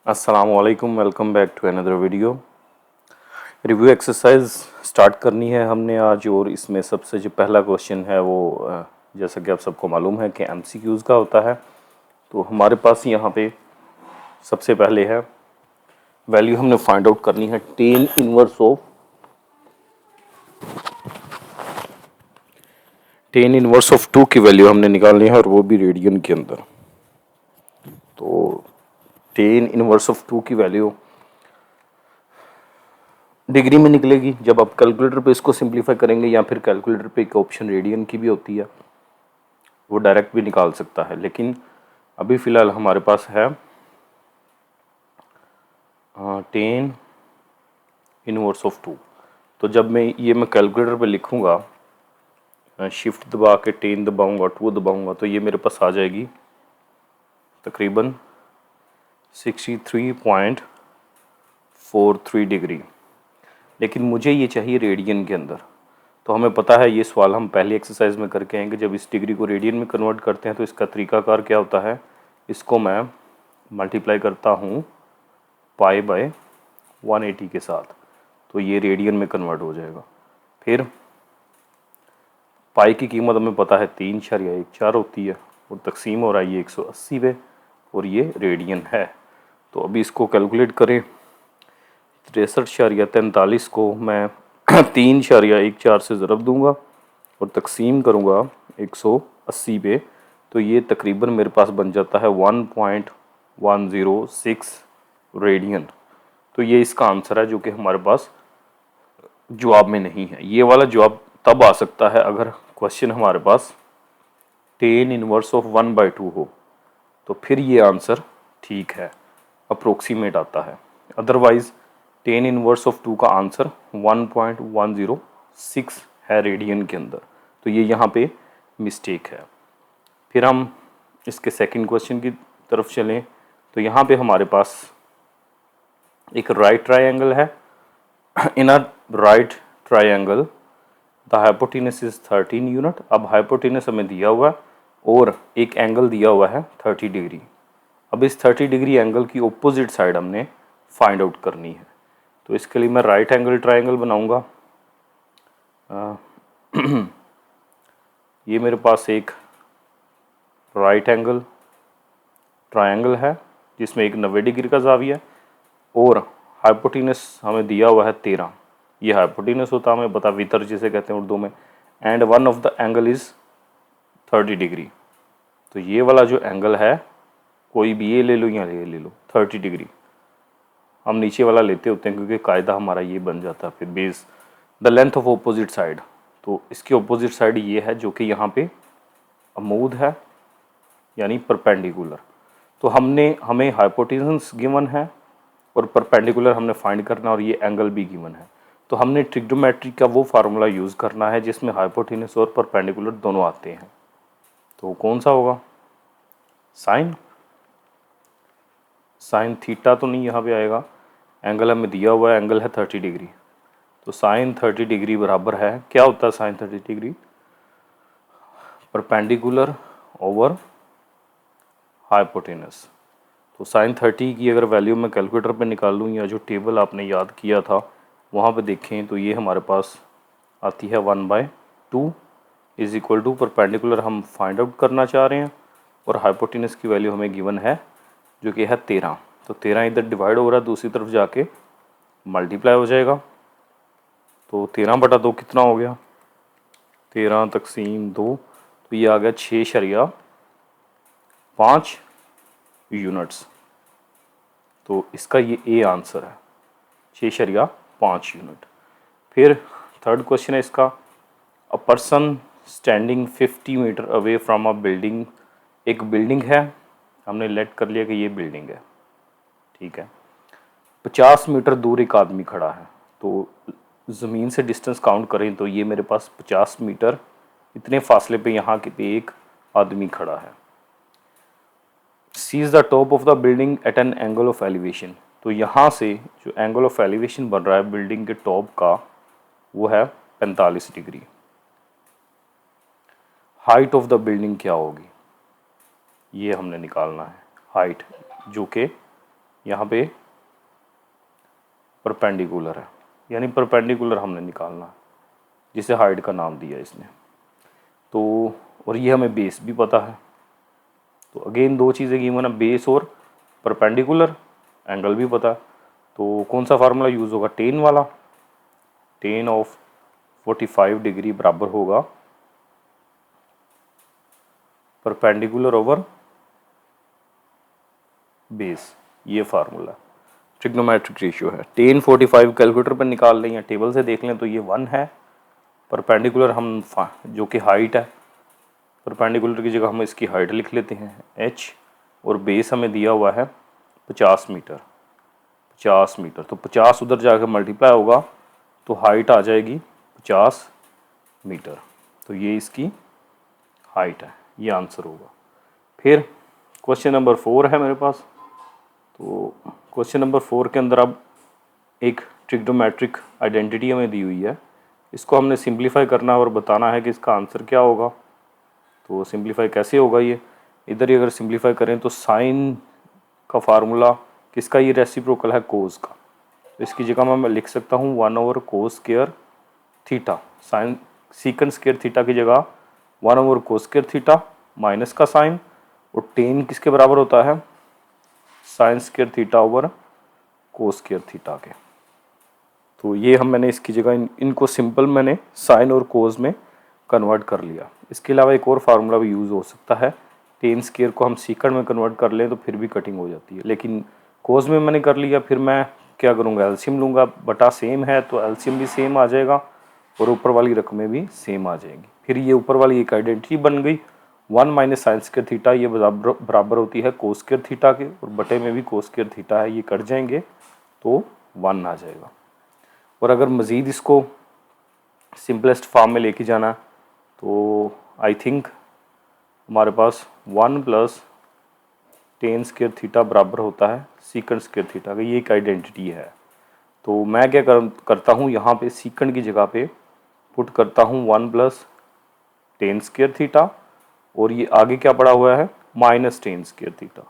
अस्सलामुअलैकुम, welcome back to another video. Review exercise start करनी है हमने आज, और इसमें सबसे जो पहला क्वेश्चन है वो जैसा कि आप सबको मालूम है कि एमसीक्यूज़ का होता है। तो हमारे पास यहाँ पे सबसे पहले है वैल्यू हमने फाइंड आउट करनी है टेन इनवर्स ऑफ 2 की वैल्यू हमने निकालनी है, और वो भी रेडियन के अंदर। तो टेन इनवर्स ऑफ 2 की वैल्यू डिग्री में निकलेगी जब आप कैलकुलेटर पे इसको सिंप्लीफाई करेंगे, या फिर कैलकुलेटर पे एक ऑप्शन रेडियन की भी होती है, वो डायरेक्ट भी निकाल सकता है। लेकिन अभी फ़िलहाल हमारे पास है टेन इनवर्स ऑफ 2। तो जब मैं कैलकुलेटर पे लिखूँगा, शिफ्ट दबा के 10 दबाऊँगा, 2 दबाऊँगा, तो ये मेरे पास आ जाएगी तकरीबन 63.43 डिग्री। लेकिन मुझे ये चाहिए रेडियन के अंदर। तो हमें पता है, ये सवाल हम पहली एक्सरसाइज में करके आएंगे, जब इस डिग्री को रेडियन में कन्वर्ट करते हैं तो इसका तरीकाकार क्या होता है। इसको मैं मल्टीप्लाई करता हूँ पाई बाय 180 के साथ, तो ये रेडियन में कन्वर्ट हो जाएगा। फिर पाई की कीमत हमें पता है 3.14 होती है, और तकसीम हो रहा है ये 180 पे, और ये रेडियन है। तो अभी इसको कैलकुलेट करें। 63.43 को मैं 3.14 से ज़रब दूंगा और तकसीम करूंगा 180 पे, तो ये तकरीबन मेरे पास बन जाता है 1.106 रेडियन। तो ये इसका आंसर है, जो कि हमारे पास जवाब में नहीं है। ये वाला जवाब तब आ सकता है अगर क्वेश्चन हमारे पास 10 इनवर्स ऑफ 1/2 हो, तो फिर ये आंसर ठीक है, अप्रोक्सीमेट आता है। अदरवाइज 10 इनवर्स ऑफ 2 का आंसर 1.106 है रेडियन के अंदर, तो ये यहाँ पे मिस्टेक है। फिर हम इसके सेकंड क्वेश्चन की तरफ चलें। तो यहाँ पे हमारे पास एक राइट ट्रायंगल है। In a right triangle the hypotenuse is 13 unit. अब हाइपोटेनस हमें दिया हुआ है और एक एंगल दिया हुआ है 30 डिग्री। अब इस 30 डिग्री एंगल की ऑपोजिट साइड हमने फाइंड आउट करनी है। तो इसके लिए मैं राइट एंगल ट्रायंगल बनाऊंगा। ये मेरे पास एक राइट एंगल ट्रायंगल है जिसमें एक 90 डिग्री का ज़ाविया है, और हाइपोटेनस हमें दिया हुआ है 13। ये हाइपोटेनस होता है, हमें पता, वितर जिसे कहते हैं उर्दू में। And one of the angle is 30 degree. तो ये वाला जो एंगल है, कोई भी ये ले लो या ये ले लो, 30 डिग्री। हम नीचे वाला लेते होते हैं क्योंकि कायदा हमारा ये बन जाता है फिर base the length of opposite side. तो इसकी ऑपोजिट साइड ये है जो कि यहाँ पे अमूद है, यानी परपेंडिकुलर। तो हमें हाइपोटेनस गिवन है और परपेंडिकुलर हमने फाइंड करना, और ये एंगल भी गिवन है। तो हमने ट्रिग्नोमेट्री का वो फार्मूला यूज़ करना है जिसमें हाइपोटेनस और परपेंडिकुलर दोनों आते हैं। तो कौन सा होगा? साइन थीटा तो नहीं यहाँ पे आएगा। एंगल हमें दिया हुआ है, एंगल है 30 डिग्री। तो साइन 30 डिग्री बराबर है, क्या होता है sine 30 degree? Perpendicular over hypotenuse. तो साइन 30 की अगर वैल्यू मैं कैलकुलेटर पे निकाल लूँ, या जो टेबल आपने याद किया था वहाँ पे देखें, तो ये हमारे पास आती है 1/2 इज इक्वल टू, परपेंडिकुलर हम फाइंड आउट करना चाह रहे हैं और हाइपोटेनस की वैल्यू हमें गिवन है जो कि है 13। तो 13 इधर डिवाइड हो रहा है, दूसरी तरफ जाके मल्टीप्लाई हो जाएगा। तो 13/2 कितना हो गया? 13 तकसीम 2, तो ये आ गया 6.5 यूनिट्स। तो इसका ये ए आंसर है, 6.5 यूनिट। फिर थर्ड क्वेश्चन है इसका, a person standing 50 metre away from a building. एक बिल्डिंग है, हमने लेट कर लिया कि ये बिल्डिंग है, ठीक है। 50 मीटर दूर एक आदमी खड़ा है। तो ज़मीन से डिस्टेंस काउंट करें तो ये मेरे पास 50 मीटर इतने फासले पे यहाँ पे एक आदमी खड़ा है। Sees the top of the building at an angle of elevation. तो यहाँ से जो एंगल ऑफ एलिवेशन बन रहा है बिल्डिंग के टॉप का, वो है 45 degree. Height of the building क्या होगी, ये हमने निकालना है। हाइट जो कि यहाँ पे परपेंडिकुलर है, यानी परपेंडिकुलर हमने निकालना है, जिसे हाइट का नाम दिया इसने। तो और ये हमें बेस भी पता है, तो अगेन दो चीज़ें गिवन है, बेस और परपेंडिकुलर, एंगल भी पता है। तो कौन सा फार्मूला यूज़ होगा, टेन वाला। टेन ऑफ 45 डिग्री बराबर होगा परपेंडिकुलर ओवर बेस, ये फार्मूला ट्रिग्नोमेट्रिक रेशियो है। टेन 45 कैलकुलेटर पर निकाल लें या टेबल से देख लें तो ये 1 है। परपेंडिकुलर हम जो कि हाइट है, परपेंडिकुलर की जगह हम इसकी हाइट लिख लेते हैं h, और बेस हमें दिया हुआ है 50 मीटर। 50 मीटर तो 50 उधर जाकर मल्टीप्लाई होगा तो हाइट आ जाएगी 50 मीटर। तो ये इसकी हाइट है, ये आंसर होगा। फिर क्वेश्चन नंबर 4 है मेरे पास। तो क्वेश्चन नंबर 4 के अंदर अब एक ट्रिग्नोमेट्रिक आइडेंटिटी हमें दी हुई है, इसको हमने सिंप्लीफाई करना है और बताना है कि इसका आंसर क्या होगा। तो सिंप्लीफाई कैसे होगा, ये इधर ही अगर सिंप्लीफाई करें तो साइन का फार्मूला किसका, ये रेसिप्रोकल है कोस का। तो इसकी जगह मैं लिख सकता हूँ 1/cos square theta, sine secant square theta की जगह 1/cos स्क्वायर थीटा माइनस का साइन, और टेन किसके बराबर होता है, sine square theta over cos square theta के। तो ये मैंने इसकी जगह इनको सिंपल मैंने साइन और कोस में कन्वर्ट कर लिया। इसके अलावा एक और फार्मूला भी यूज़ हो सकता है, टेन स्क्वायर को हम सीकंड में कन्वर्ट कर लें तो फिर भी कटिंग हो जाती है, लेकिन कोस में मैंने कर लिया। फिर मैं क्या करूँगा, एलसीएम लूँगा, बटा सेम है तो एलसीएम भी सेम आ जाएगा और ऊपर वाली रकमें भी सेम आ जाएंगी। फिर ये ऊपर वाली एक आइडेंटिटी बन गई, 1 माइनस साइन स्क्वायर थीटा, ये बराबर होती है कोस स्क्वायर थीटा के, और बटे में भी कोस स्क्वायर थीटा है, ये कट जाएंगे तो 1 आ जाएगा। और अगर मज़ीद इसको सिंपलेस्ट फॉर्म में लेके जाना तो आई थिंक हमारे पास 1 प्लस टेन स्क्वायर थीटा बराबर होता है सीकंड स्क्वायर थीटा का, ये एक आइडेंटिटी है। तो मैं क्या करता हूँ, यहाँ पे सीकंड की जगह पे पुट करता हूँ 1 प्लस टेन स्क्वायर थीटा, और ये आगे क्या पड़ा हुआ है, माइनस टेन स्क्वायर थीटा।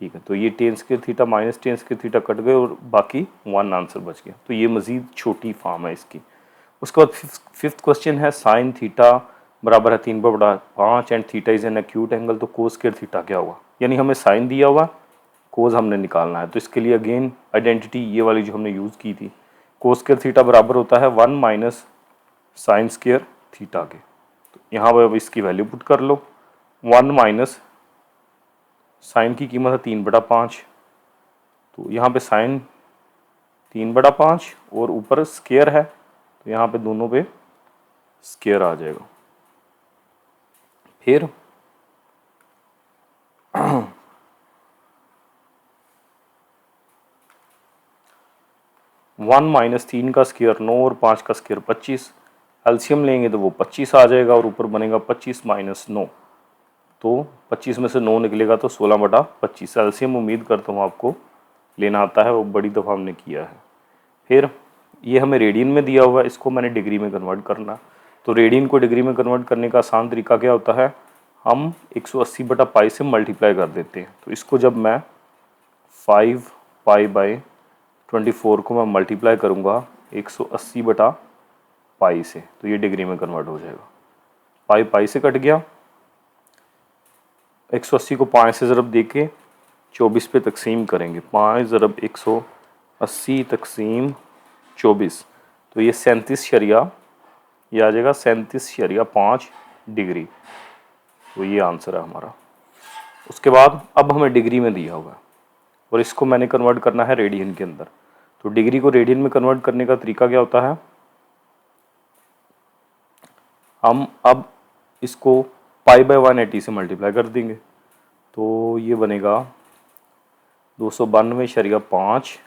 ठीक है, तो ये ten square theta minus ten square theta cut गए और बाकी 1 आंसर बच गया। तो ये मज़ीद छोटी फॉर्म है इसकी। उसके बाद फिफ्थ क्वेश्चन है, साइन थीटा बराबर है 3/5 and theta is an acute angle, तो कोस स्क्वायर थीटा क्या होगा, यानी हमें साइन दिया हुआ, कोस हमने निकालना है। तो इसके लिए अगेन आइडेंटिटी ये वाली जो हमने यूज़ की थी, कोस स्क्वायर थीटा बराबर होता है 1 माइनस साइन स्क्वायर थीटा के। तो यहाँ पर अब इसकी वैल्यू पुट कर लो, 1 माइनस साइन की कीमत है 3/5, तो यहाँ पे साइन 3/5 और ऊपर स्क्वायर है, तो यहाँ पे दोनों पे स्क्वायर आ जाएगा। फिर 1 माइनस 3 का स्क्वायर 9 और 5 का स्क्वायर 25, एलसीएम लेंगे तो वो 25 आ जाएगा और ऊपर बनेगा 25 माइनस 9, तो 25 में से 9 निकलेगा तो 16/25। एलसीएम उम्मीद करता हूँ आपको लेना आता है, वो बड़ी दफ़ा हमने किया है। फिर ये हमें रेडियन में दिया हुआ है, इसको मैंने डिग्री में कन्वर्ट करना। तो रेडियन को डिग्री में कन्वर्ट करने का आसान तरीका क्या होता है, हम 180/पाई से मल्टीप्लाई कर देते हैं। तो इसको जब मैं 5π/24 को मैं मल्टीप्लाई करूँगा 180/पाई से, तो ये डिग्री में कन्वर्ट हो जाएगा। पाई पाई से कट गया, 180 को 5 से ज़रब दे के 24 पे तकसीम करेंगे, 5 ज़रब 180 तकसीम 24, तो ये 37 ये आ जाएगा 37.5 डिग्री। तो ये आंसर है हमारा। उसके बाद अब हमें डिग्री में दिया हुआ है और इसको मैंने कन्वर्ट करना है रेडियन के अंदर। तो डिग्री को रेडियन में कन्वर्ट करने का तरीका क्या होता है, हम अब इसको π/180 से मल्टीप्लाई कर देंगे, तो ये बनेगा 292.5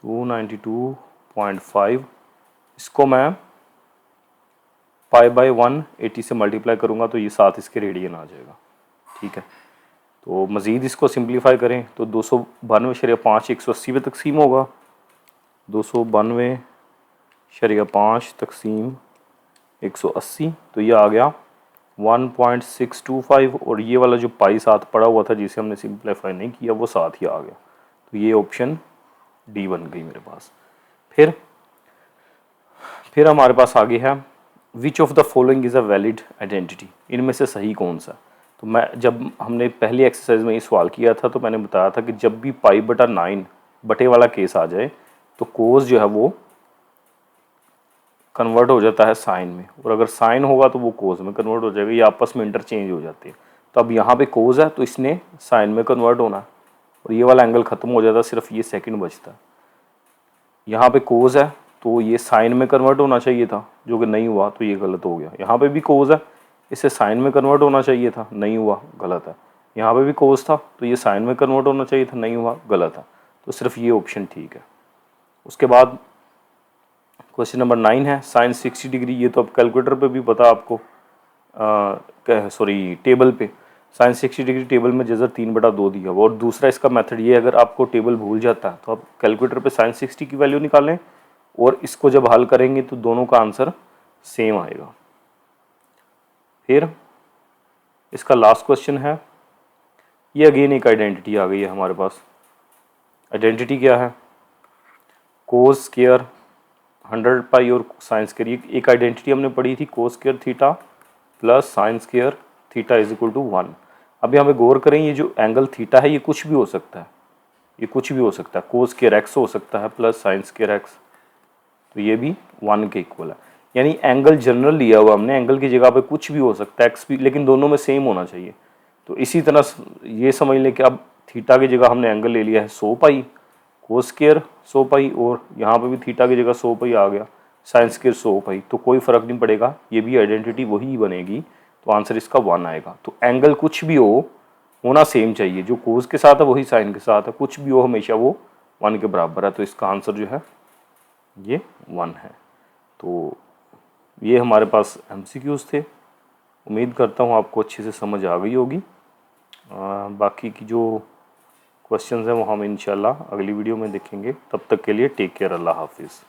292.5, इसको मैं π/180 से मल्टीप्लाई करूँगा तो ये 7 इसके रेडियन आ जाएगा। ठीक है, तो मज़ीद इसको सिंप्लीफाई करें तो 292.5 180 पे तकसीम होगा, 292.5 तकसीम 180, तो ये आ गया 1.625 और ये वाला जो पाई साथ पड़ा हुआ था जिसे हमने सिंप्लीफाई नहीं किया वो साथ ही आ गया, तो ये ऑप्शन डी बन गई मेरे पास। फिर हमारे पास आगे है which of the following is a valid identity, इनमें से सही कौन सा। तो मैं जब हमने पहली एक्सरसाइज में ये सवाल किया था तो मैंने बताया था कि जब भी पाई बटा 9 बटे वाला केस आ जाए तो कोस जो है वो कन्वर्ट हो जाता है साइन में, और अगर साइन होगा तो वो कोस में कन्वर्ट हो जाएगा, ये आपस में इंटरचेंज हो जाती है। तो अब यहाँ पे कोस है तो इसने साइन में कन्वर्ट होना है और ये वाला एंगल खत्म हो जाता है, सिर्फ ये सेकंड बचता है। यहाँ पे कोस है तो ये साइन में कन्वर्ट होना चाहिए था, जो कि नहीं हुआ तो ये गलत हो गया। यहाँ पे भी कोस है, इसे साइन में कन्वर्ट होना चाहिए था, नहीं हुआ, गलत है। यहाँ पे भी कोस था तो ये साइन में कन्वर्ट होना चाहिए था, नहीं हुआ, गलत है। तो सिर्फ ये ऑप्शन ठीक है। उसके बाद क्वेश्चन नंबर 9 है साइन 60 डिग्री। ये तो अब कैलकुलेटर पे भी पता आपको, सॉरी टेबल पे साइन 60 डिग्री टेबल में जजर 3/2 दिया हुआ। और दूसरा इसका मेथड ये, अगर आपको टेबल भूल जाता है तो आप कैलकुलेटर पे साइन 60 की वैल्यू निकालें और इसको जब हल करेंगे तो दोनों का आंसर सेम आएगा। फिर इसका लास्ट क्वेश्चन है, ये अगेन एक आइडेंटिटी आ गई है हमारे पास। आइडेंटिटी क्या है, कोस स्क्वायर 100 पाई और साइन स्क्वायर। एक आइडेंटिटी हमने पढ़ी थी cos square theta plus sine square theta is equal to 1। अब यहाँ पे गौर करें, ये जो एंगल थीटा है ये कुछ भी हो सकता है, ये कुछ भी हो सकता है। कोस स्क्वायर एक्स हो सकता है प्लस साइन स्क्वायर एक्स, तो ये भी 1 के इक्वल है। यानी एंगल जनरल लिया हुआ हमने, एंगल की जगह पे कुछ भी हो सकता है एक्स भी, लेकिन दोनों में सेम होना चाहिए। तो इसी तरह ये समझ लें कि अब थीटा की जगह हमने एंगल ले लिया है 100 पाई, कोस स्क्वायर 100 पाई, और यहाँ पे भी थीटा की जगह 100 पाई आ गया, साइन स्क्वायर 100 पाई, तो कोई फ़र्क नहीं पड़ेगा, ये भी आइडेंटिटी वही बनेगी। तो आंसर इसका 1 आएगा। तो एंगल कुछ भी हो, होना सेम चाहिए, जो कोस के साथ है वही साइन के साथ है, कुछ भी हो हमेशा वो 1 के बराबर है। तो इसका आंसर जो है ये 1 है। तो ये हमारे पास MCQs थे। उम्मीद करता हूँ आपको अच्छे से समझ आ गई होगी। बाकी की जो क्वेश्चंस हैं वो हम इंशाल्लाह अगली वीडियो में देखेंगे। तब तक के लिए टेक केयर, अल्लाह हाफिज़।